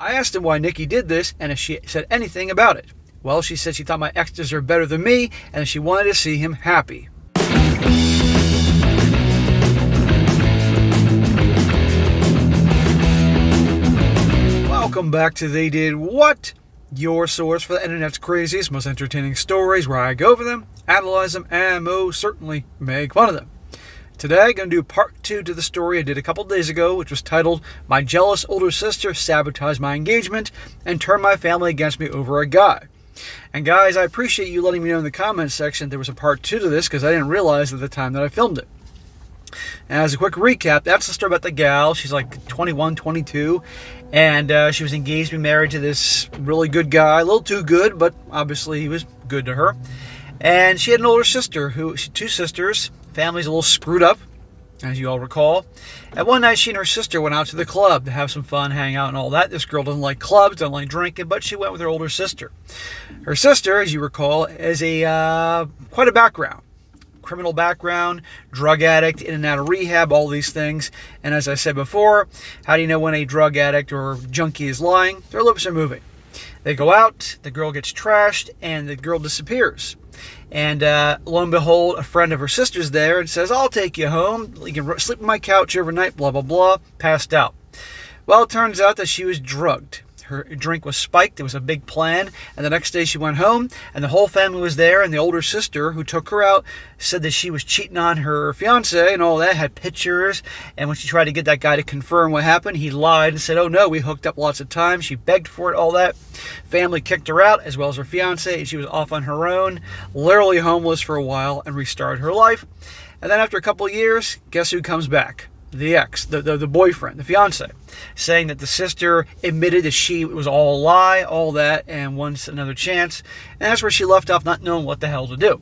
I asked him why Nikki did this and if she said anything about it. Well, she said she thought my ex deserved better than me and she wanted to see him happy. Welcome back to They Did What? Your source for the internet's craziest, most entertaining stories, where I go over them, analyze them, and most certainly make fun of them. Today, I'm going to do part 2 to the story I did a couple days ago, which was titled, My Jealous Older Sister Sabotaged My Engagement and Turned My Family Against Me Over a Guy. And guys, I appreciate you letting me know in the comments section there was a part 2 to this, because I didn't realize at the time that I filmed it. And as a quick recap, that's the story about the gal. She's like 21, 22, and she was engaged to be married to this really good guy. A little too good, but obviously he was good to her. And she had an older sister, two sisters. Family's a little screwed up, as you all recall. And one night, she and her sister went out to the club to have some fun, hang out, and all that. This girl doesn't like clubs, doesn't like drinking, but she went with her older sister. Her sister, as you recall, is quite a background. Criminal background, drug addict, in and out of rehab, all these things. And as I said before, how do you know when a drug addict or junkie is lying? Their lips are moving. They go out, the girl gets trashed, and the girl disappears. And lo and behold, a friend of her sister's there and says, I'll take you home. You can sleep on my couch overnight, blah, blah, blah. Passed out. Well, it turns out that she was drugged. Her drink was spiked. It was a big plan. And the next day she went home and the whole family was there. And the older sister who took her out said that she was cheating on her fiance and all that, had pictures. And when she tried to get that guy to confirm what happened, he lied and said, oh no, we hooked up lots of times. She begged for it, all that. Family kicked her out as well as her fiance. And she was off on her own, literally homeless for a while, and restarted her life. And then after a couple of years, guess who comes back? The ex, the boyfriend, the fiance, saying that the sister admitted that it was all a lie, all that, and wants another chance. And that's where she left off, not knowing what the hell to do.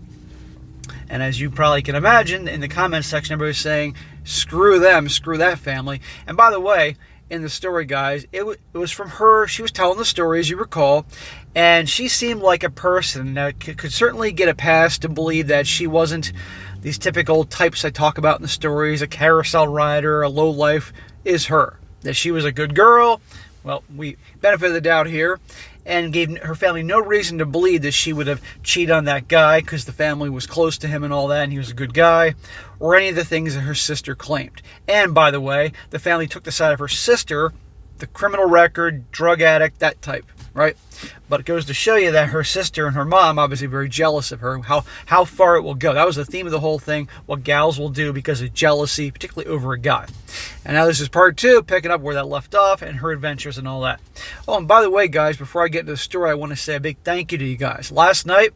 And as you probably can imagine, in the comments section, everybody was saying, screw them, screw that family. And by the way, in the story, guys, it was from her. She was telling the story, as you recall, and she seemed like a person that could certainly get a pass to believe that she wasn't these typical types I talk about in the stories, a carousel rider, a lowlife, is her. That she was a good girl. Well, we benefit of the doubt here, and gave her family no reason to believe that she would have cheated on that guy because the family was close to him and all that, and he was a good guy, or any of the things that her sister claimed. And by the way, the family took the side of her sister, the criminal record, drug addict, that type, right? But it goes to show you that her sister and her mom obviously very jealous of her, how far it will go. That was the theme of the whole thing, what gals will do because of jealousy, particularly over a guy. And now this is part 2, picking up where that left off and her adventures and all that. Oh, and by the way, guys, before I get into the story, I want to say a big thank you to you guys. Last night,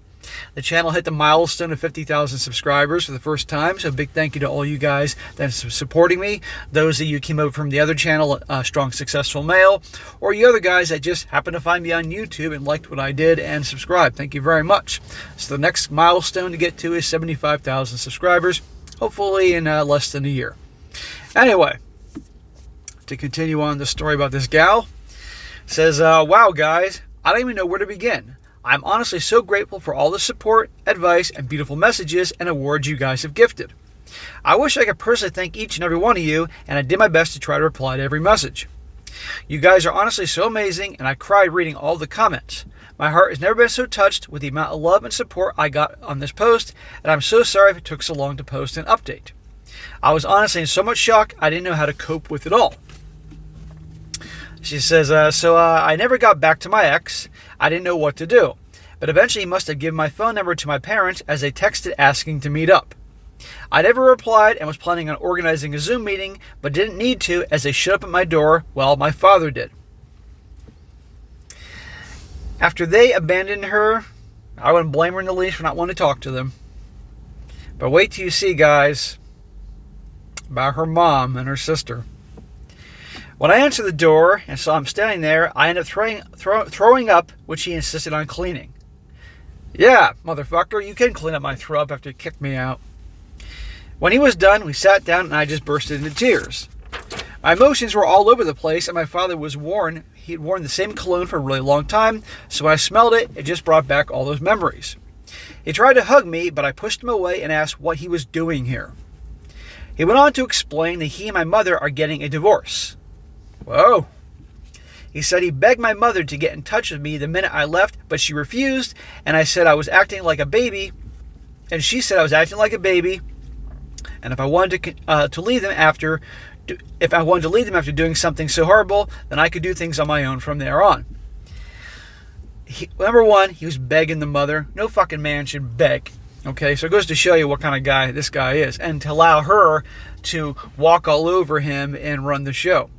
the channel hit the milestone of 50,000 subscribers for the first time, so a big thank you to all you guys that's supporting me. Those of you who came over from the other channel, Strong Successful Male, or you other guys that just happened to find me on YouTube and liked what I did and subscribed. Thank you very much. So the next milestone to get to is 75,000 subscribers, hopefully in less than a year. Anyway, to continue on the story about this gal, says, wow guys, I don't even know where to begin. I'm honestly so grateful for all the support, advice, and beautiful messages and awards you guys have gifted. I wish I could personally thank each and every one of you, and I did my best to try to reply to every message. You guys are honestly so amazing, and I cried reading all the comments. My heart has never been so touched with the amount of love and support I got on this post, and I'm so sorry if it took so long to post an update. I was honestly in so much shock, I didn't know how to cope with it all. She says, I never got back to my ex. I didn't know what to do. But eventually he must have given my phone number to my parents as they texted asking to meet up. I never replied and was planning on organizing a Zoom meeting, but didn't need to as they showed up at my door. Well, my father did. After they abandoned her, I wouldn't blame her in the least for not wanting to talk to them. But wait till you see, guys, about her mom and her sister. When I answered the door and saw him standing there, I ended up throwing up, which he insisted on cleaning. Yeah, motherfucker, you can clean up my throw up after you kicked me out. When he was done, we sat down and I just bursted into tears. My emotions were all over the place, and my father was worn. He had worn the same cologne for a really long time, so when I smelled it, it just brought back all those memories. He tried to hug me, but I pushed him away and asked what he was doing here. He went on to explain that he and my mother are getting a divorce. Whoa. He said he begged my mother to get in touch with me the minute I left, but she refused, and I said I was acting like a baby, and she said I was acting like a baby, and if I wanted to leave them after doing something so horrible, then I could do things on my own from there on. Number one, he was begging the mother. No fucking man should beg. Okay, so it goes to show you what kind of guy this guy is, and to allow her to walk all over him and run the show.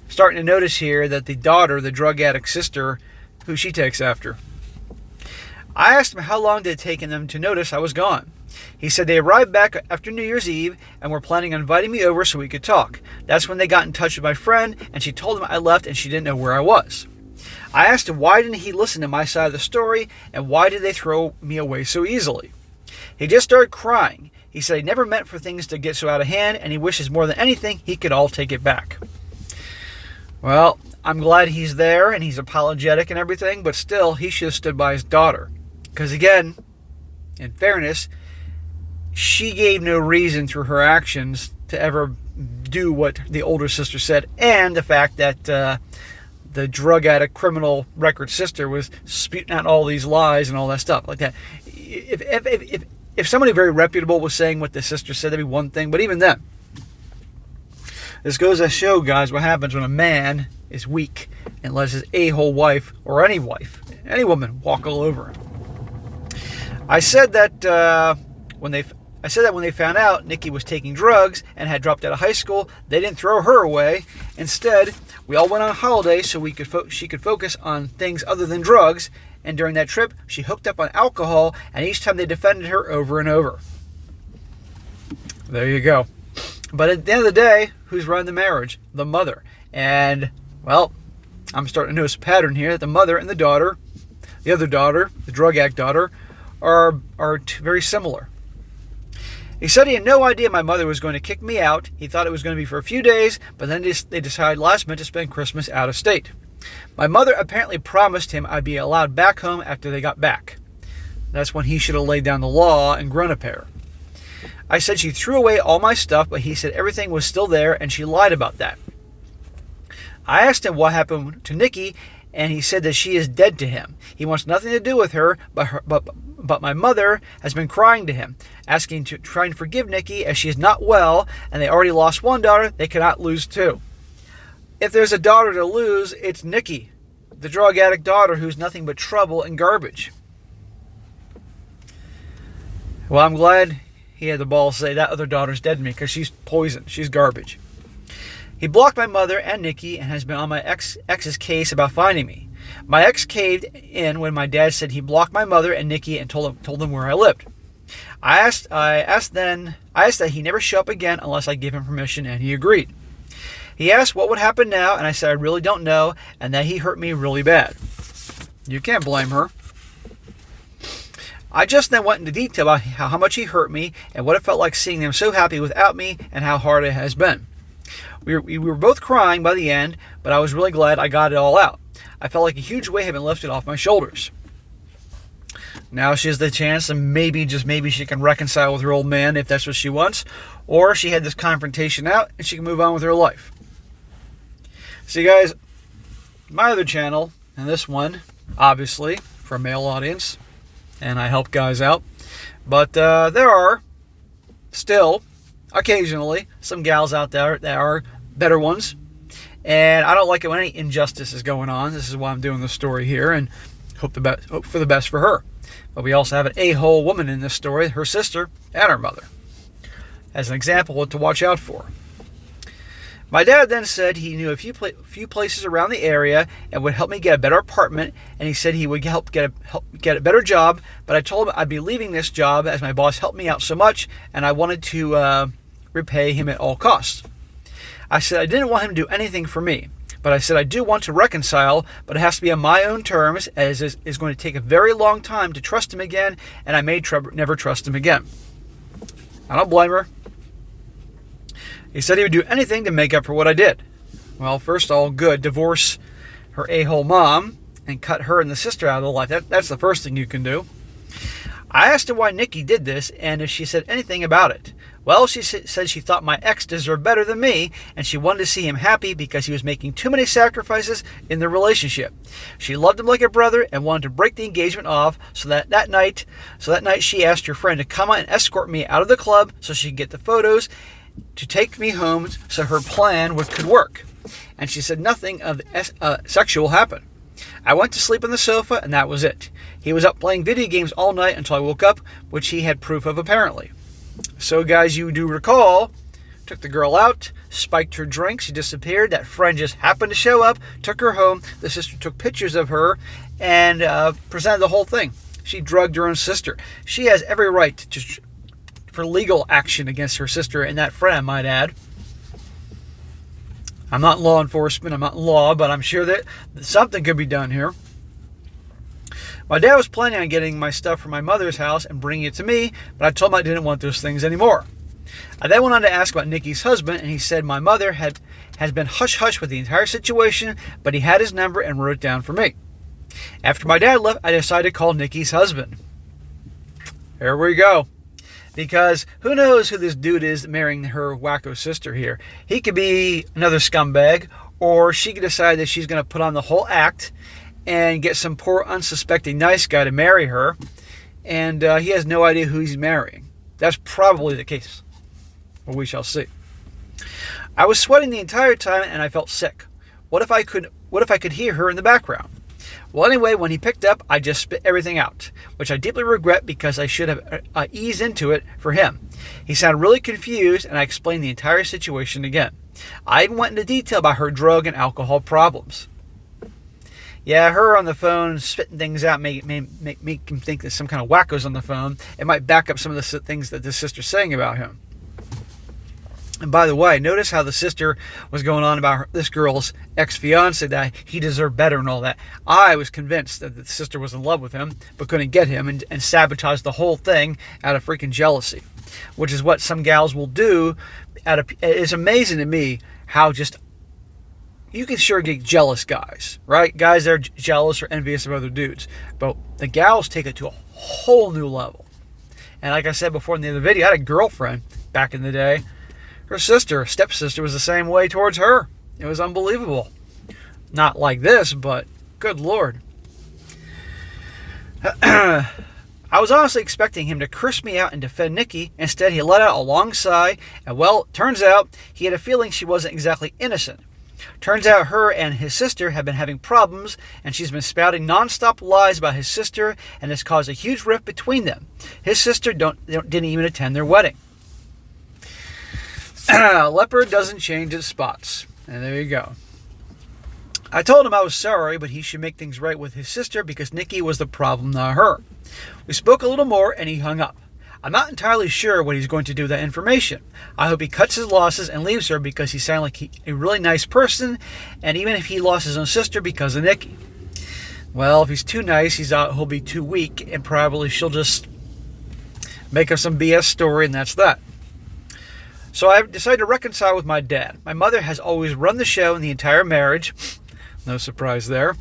Starting to notice here that the daughter, the drug addict sister, who she takes after. I asked him how long did it take them to notice I was gone. He said they arrived back after New Year's Eve and were planning on inviting me over so we could talk. That's when they got in touch with my friend, and she told him I left and she didn't know where I was. I asked him why didn't he listen to my side of the story, and why did they throw me away so easily. He just started crying. He said he never meant for things to get so out of hand, and he wishes more than anything he could all take it back. Well, I'm glad he's there and he's apologetic and everything, but still, he should have stood by his daughter. Because again, in fairness, she gave no reason through her actions to ever do what the older sister said, and the fact that the drug addict criminal record sister was spewing out all these lies and all that stuff like that. If somebody very reputable was saying what the sister said, that'd be one thing, but even then, this goes to show, guys, what happens when a man is weak and lets his a-hole wife, or any woman, walk all over him. I said that when they found out Nikki was taking drugs and had dropped out of high school, they didn't throw her away. Instead, we all went on holiday so she could focus on things other than drugs. And during that trip, she hooked up on alcohol, and each time they defended her over and over. There you go. But at the end of the day, who's running the marriage? The mother. And, well, I'm starting to notice a pattern here that the mother and the daughter, the other daughter, the drug addict daughter, are very similar. He said he had no idea my mother was going to kick me out. He thought it was going to be for a few days, but then they decided last minute to spend Christmas out of state. My mother apparently promised him I'd be allowed back home after they got back. That's when he should have laid down the law and grown a pair. I said she threw away all my stuff, but he said everything was still there, and she lied about that. I asked him what happened to Nikki, and he said that she is dead to him. He wants nothing to do with her, but my mother has been crying to him, trying to forgive Nikki as she is not well, and they already lost one daughter, they cannot lose two. If there's a daughter to lose, it's Nikki, the drug addict daughter who's nothing but trouble and garbage. Well, I'm glad he had the balls to say that other daughter's dead to me, because she's poison. She's garbage. He blocked my mother and Nikki and has been on my ex's case about finding me. My ex caved in when my dad said he blocked my mother and Nikki and told them where I lived. I asked that he never show up again unless I give him permission, and he agreed. He asked what would happen now, and I said I really don't know, and that he hurt me really bad. You can't blame her. I just then went into detail about how much he hurt me and what it felt like seeing them so happy without me and how hard it has been. We were both crying by the end, but I was really glad I got it all out. I felt like a huge weight had been lifted off my shoulders. Now she has the chance, and maybe, just maybe, she can reconcile with her old man if that's what she wants, or she had this confrontation out and she can move on with her life. See, guys, my other channel, and this one, obviously, for a male audience, and I help guys out, but there are still, occasionally, some gals out there that are better ones, and I don't like it when any injustice is going on. This is why I'm doing this story here, and hope for the best for her. But we also have an a-hole woman in this story, her sister and her mother, as an example what to watch out for. My dad then said he knew a few places around the area and would help me get a better apartment, and he said he would help get a better job, but I told him I'd be leaving this job as my boss helped me out so much, and I wanted to repay him at all costs. I said I didn't want him to do anything for me, but I said I do want to reconcile, but it has to be on my own terms, as it is going to take a very long time to trust him again, and I may never trust him again. I don't blame her. He said he would do anything to make up for what I did. Well, first of all, good. Divorce her a-hole mom and cut her and the sister out of the life. That's the first thing you can do. I asked her why Nikki did this and if she said anything about it. Well, she said she thought my ex deserved better than me, and she wanted to see him happy because he was making too many sacrifices in the relationship. She loved him like a brother and wanted to break the engagement off, so that night she asked her friend to come out and escort me out of the club so she could get the photos to take me home so her plan could work. And she said nothing of sexual happened. I went to sleep on the sofa, and that was it. He was up playing video games all night until I woke up, which he had proof of apparently. So guys, you do recall, took the girl out, spiked her drink, she disappeared, that friend just happened to show up, took her home, the sister took pictures of her, and presented the whole thing. She drugged her own sister. She has every right for legal action against her sister and that friend, I might add. I'm not law enforcement, I'm not law, but I'm sure that something could be done here. My dad was planning on getting my stuff from my mother's house and bringing it to me, but I told him I didn't want those things anymore. I then went on to ask about Nikki's husband, and he said my mother has been hush-hush with the entire situation, but he had his number and wrote it down for me. After my dad left, I decided to call Nikki's husband. Here we go. Because who knows who this dude is marrying her wacko sister here. He could be another scumbag, or she could decide that she's going to put on the whole act and get some poor unsuspecting nice guy to marry her, and he has no idea who he's marrying. That's probably the case. Well, we shall see. I was sweating the entire time and I felt sick. What if I could hear her in the background? Well, anyway, when he picked up, I just spit everything out, which I deeply regret because I should have eased into it for him. He sounded really confused, and I explained the entire situation again. I even went into detail about her drug and alcohol problems. Yeah, her on the phone spitting things out make him think there's some kind of wackos on the phone. It might back up some of the things that this sister's saying about him. And by the way, notice how the sister was going on about this girl's ex-fiance, that he deserved better and all that. I was convinced that the sister was in love with him, but couldn't get him, and sabotaged the whole thing out of freaking jealousy, which is what some gals will do. It's amazing to me how just you can sure get jealous guys, right? Guys that are jealous or envious of other dudes, but the gals take it to a whole new level. And like I said before in the other video, I had a girlfriend back in the day. Her stepsister, was the same way towards her. It was unbelievable. Not like this, but good Lord. I was honestly expecting him to curse me out and defend Nikki. Instead, he let out a long sigh, and well, turns out he had a feeling she wasn't exactly innocent. Turns out her and his sister have been having problems, and she's been spouting non-stop lies about his sister, and has caused a huge rift between them. His sister didn't even attend their wedding. Leopard doesn't change its spots. And there you go. I told him I was sorry, but he should make things right with his sister because Nikki was the problem, not her. We spoke a little more, and he hung up. I'm not entirely sure what he's going to do with that information. I hope he cuts his losses and leaves her because he sounded like a really nice person, and even if he lost his own sister because of Nikki. Well, if he's too nice, he'll be too weak, and probably she'll just make up some BS story, and that's that. So I decided to reconcile with my dad. My mother has always run the show in the entire marriage. No surprise there.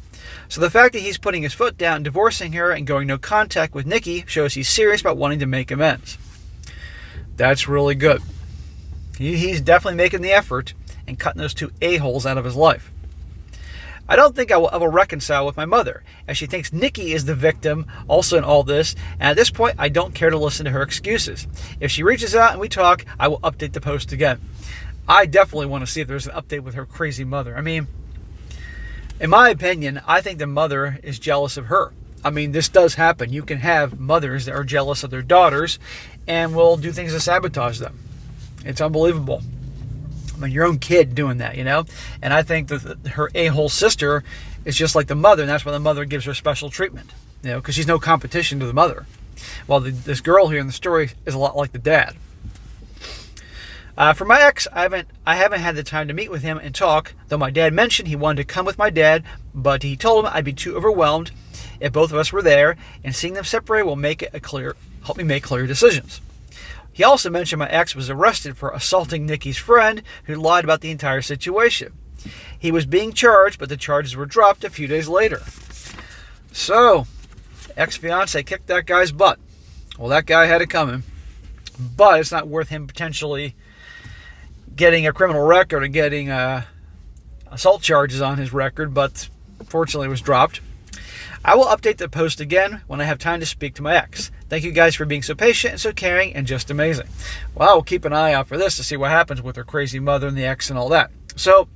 So the fact that he's putting his foot down, divorcing her, and going no contact with Nikki shows he's serious about wanting to make amends. That's really good. He's definitely making the effort and cutting those two a-holes out of his life. I don't think I will ever reconcile with my mother, as she thinks Nikki is the victim also in all this, and at this point I don't care to listen to her excuses. If she reaches out and we talk, I will update the post again. I definitely want to see if there's an update with her crazy mother. I mean, in my opinion, I think the mother is jealous of her. I mean, this does happen. You can have mothers that are jealous of their daughters and will do things to sabotage them. It's unbelievable. I mean, your own kid doing that, you know? And I think that her a-hole sister is just like the mother, and that's why the mother gives her special treatment, you know, because she's no competition to the mother. While this girl here in the story is a lot like the dad. For my ex, I haven't had the time to meet with him and talk, though my dad mentioned he wanted to come with my dad, but he told him I'd be too overwhelmed if both of us were there, and seeing them separate will help me make clear decisions. He also mentioned my ex was arrested for assaulting Nikki's friend, who lied about the entire situation. He was being charged, but the charges were dropped a few days later. So, ex-fiance kicked that guy's butt. Well, that guy had it coming. but it's not worth him potentially getting a criminal record or getting assault charges on his record, but fortunately it was dropped. I will update the post again when I have time to speak to my ex. Thank you guys for being so patient and so caring and just amazing. Well, I will keep an eye out for this to see what happens with her crazy mother and the ex and all that. So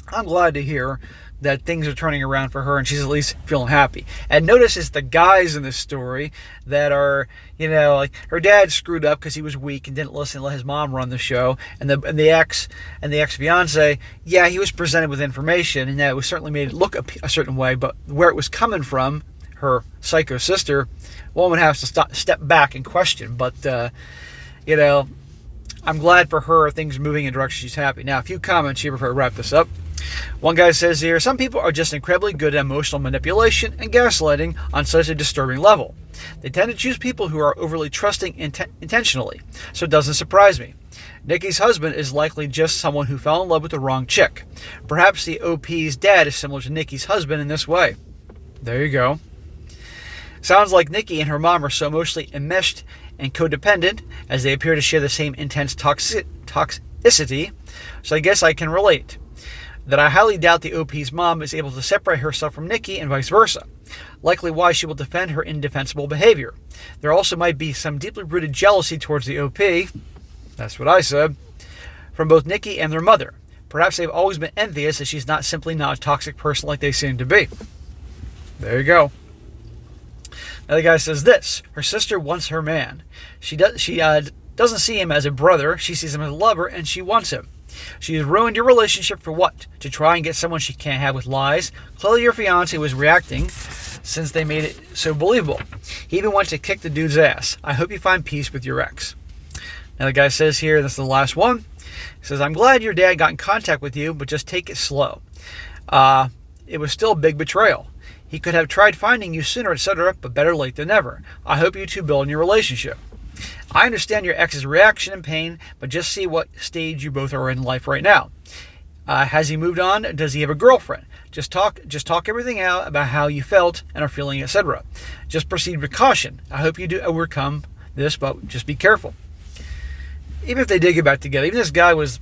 I'm glad to hear that things are turning around for her and she's at least feeling happy. And notice it's the guys in this story that are, like her dad screwed up because he was weak and didn't listen and let his mom run the show. And the ex-fiance, yeah, he was presented with information and that was certainly made it look a certain way, but where it was coming from, her psycho sister, woman has to step back and question. But, I'm glad for her, things moving in a direction she's happy. Now, a few comments here before I wrap this up. One guy says here, some people are just incredibly good at emotional manipulation and gaslighting on such a disturbing level. They tend to choose people who are overly trusting intentionally, so it doesn't surprise me. Nikki's husband is likely just someone who fell in love with the wrong chick. Perhaps the OP's dad is similar to Nikki's husband in this way. There you go. Sounds like Nikki and her mom are so emotionally enmeshed and codependent as they appear to share the same intense toxicity, so I guess I can relate. That I highly doubt the OP's mom is able to separate herself from Nikki and vice versa. Likely why she will defend her indefensible behavior. There also might be some deeply rooted jealousy towards the OP, that's what I said, from both Nikki and their mother. Perhaps they've always been envious that she's not a toxic person like they seem to be. There you go. Another guy says this, her sister wants her man. She doesn't see him as a brother, she sees him as a lover and she wants him. She has ruined your relationship for what? To try and get someone she can't have with lies? Clearly your fiancé was reacting since they made it so believable. He even went to kick the dude's ass. I hope you find peace with your ex. Now the guy says here, this is the last one. He says, I'm glad your dad got in contact with you, but just take it slow. It was still a big betrayal. He could have tried finding you sooner, etc., but better late than never. I hope you two build on your relationship. I understand your ex's reaction and pain, but just see what stage you both are in life right now. Has he moved on? Does he have a girlfriend? Just talk everything out about how you felt and are feeling, etc. Just proceed with caution. I hope you do overcome this, but just be careful. Even if they did get back together, even this guy was,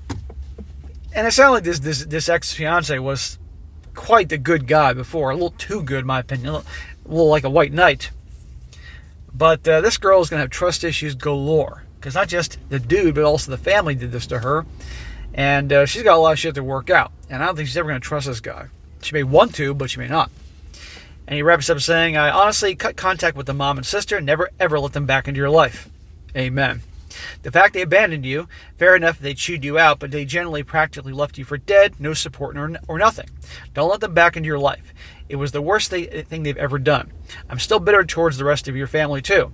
and it sounded like this ex-fiance was quite the good guy before, a little too good in my opinion, a little like a white knight. But this girl is going to have trust issues galore. Because not just the dude, but also the family did this to her. And she's got a lot of shit to work out. And I don't think she's ever going to trust this guy. She may want to, but she may not. And he wraps up saying, I honestly cut contact with the mom and sister. Never, ever let them back into your life. Amen. The fact they abandoned you, fair enough, they chewed you out, but they generally practically left you for dead, no support or nothing. Don't let them back into your life. It was the worst thing they've ever done. I'm still bitter towards the rest of your family, too.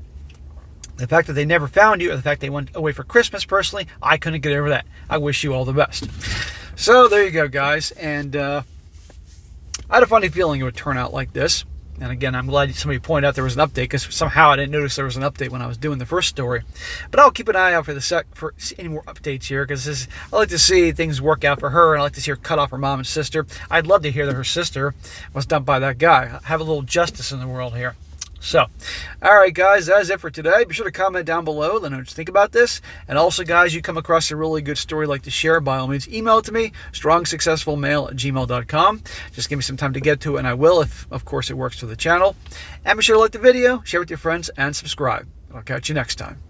The fact that they never found you, or the fact they went away for Christmas, personally, I couldn't get over that. I wish you all the best. So, there you go, guys. And I had a funny feeling it would turn out like this. And again, I'm glad somebody pointed out there was an update, because somehow I didn't notice there was an update when I was doing the first story. But I'll keep an eye out for any more updates here, because I like to see things work out for her, and I like to see her cut off her mom and sister. I'd love to hear that her sister was dumped by that guy. Have a little justice in the world here. So, all right, guys, that's it for today. Be sure to comment down below. Let me know what you think about this. And also, guys, you come across a really good story like to share, by all means, email it to me, strongsuccessfulmale@gmail.com. Just give me some time to get to it, and I will, if, of course, it works for the channel. And be sure to like the video, share it with your friends, and subscribe. I'll catch you next time.